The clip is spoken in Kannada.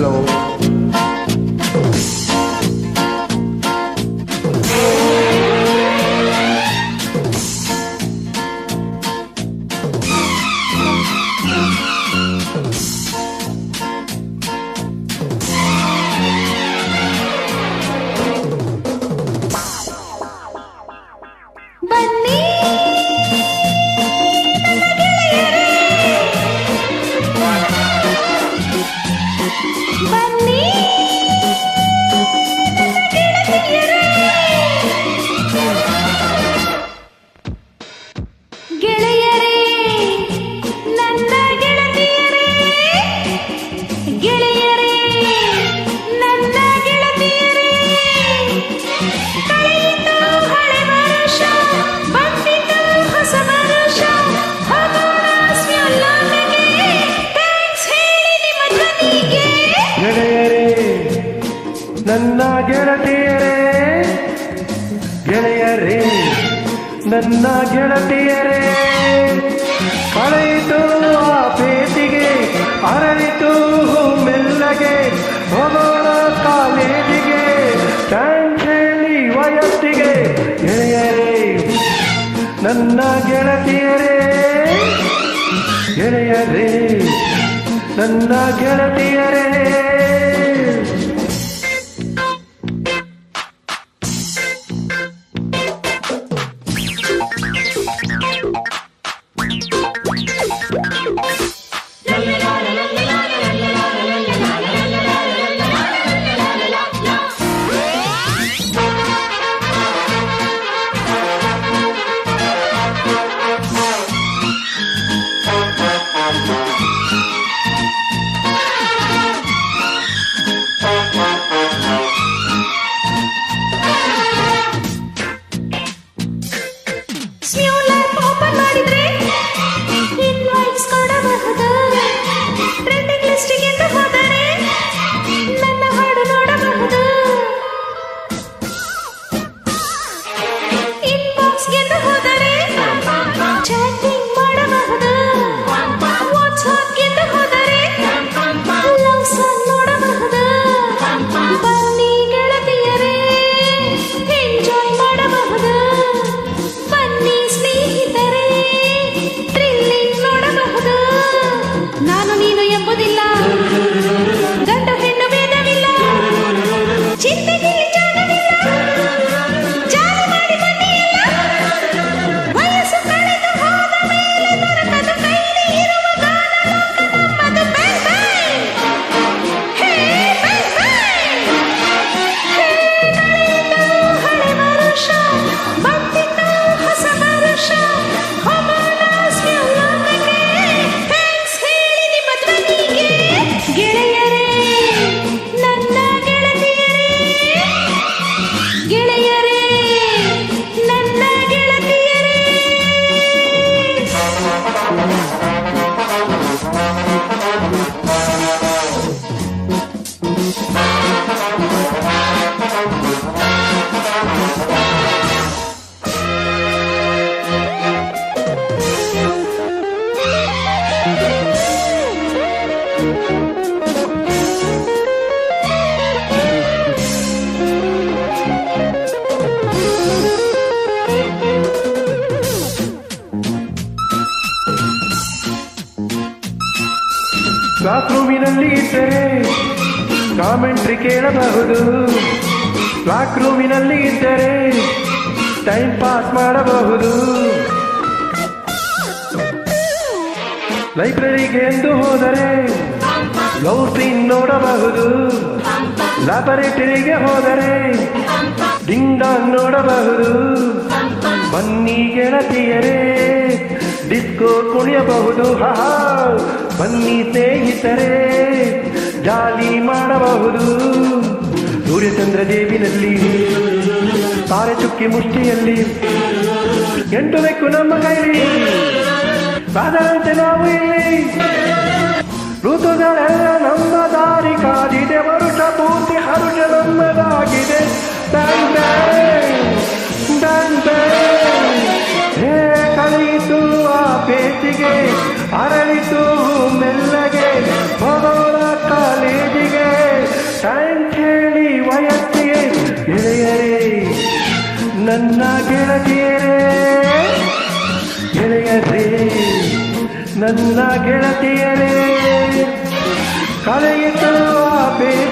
ಹಲೋ ನನ್ನ ಗೆಳತಿಯರೇ ಗೆಳೆಯರೇ ನನ್ನ ಗೆಳತಿಯರೇ ಕಳೆಯಿತು ಆ ಬೇಸಿಗೆ ಅರಳಿತು ಮೆಲ್ಲಗೆ ಹೋಗೋಣ ಕಾಲೇಜಿಗೆ ಥ್ಯಾಂಕ್ಸ್ ಹೇಳಿ ವಯಸ್ಸಿಗೆ ಗೆಳೆಯರೇ ನನ್ನ ಗೆಳತಿಯರೇ ಗೆಳೆಯರೇ ನನ್ನ ಗೆಳತಿಯರೇ ಕ್ಲಾಸ್ ರೂಮಿನಲ್ಲಿ ಇದ್ದರೆ ಕಾಮೆಂಟ್ರಿ ಕೇಳಬಹುದು, ಕ್ಲಾಸ್ ರೂಮಿನಲ್ಲಿ ಇದ್ದರೆ ಟೈಮ್ ಪಾಸ್ ಮಾಡಬಹುದು. ಲೈಬ್ರರಿಗೆ ಎಂದು ಹೋದರೆ ಲವ್ ಸೀನ್ ನೋಡಬಹುದು, ಲ್ಯಾಬೊರೇಟರಿಗೆ ಹೋದರೆ ಡಿಂಗ್ ಡಾಂಗ್ ನೋಡಬಹುದು. ಬನ್ನಿ ಗೆಳತಿಯರೇ ಡಿಸ್ಕೋ ಕುಣಿಯಬಹುದು, ಹಾ ಬನ್ನಿ ಸ್ನೇಹಿತರೆ ಜಾಲಿ ಮಾಡಬಹುದು. ಸೂರ್ಯಚಂದ್ರ ದೇವಿನಲ್ಲಿ ತಾರೆ ಚುಕ್ಕಿ ಮುಷ್ಟಿಯಲ್ಲಿ ಎಂಟು ಬೆಕ್ಕು ನಮ್ಮ ಕೈಲಿ, ಸಾಧನಂತೆ ನಾವು ಇಲ್ಲಿ. ಋತುಗಳೆಲ್ಲ ನಮ್ಮ ದಾರಿ ಕಾದಿದೆ, ವರುಷ ಪೂರ್ತಿ ಹರುಷ ನಮ್ಮದಾಗಿದೆ. ಹೇ ಕಳೆಯಿತು ಆ ಬೇಸಿಗೆ, ಅರಳಿತು ಮೆಲ್ಲಗೆ ಹೋಗೋಣ ಕಾಲೇಜಿಗೆ. ನನ್ನ ಗೆಳತಿಯರೇ ಗೆಳೆಯರೇ ನನ್ನ ಗೆಳತಿಯರೇ ಕಳೆಯಿತು ಆ ಬೇರೆ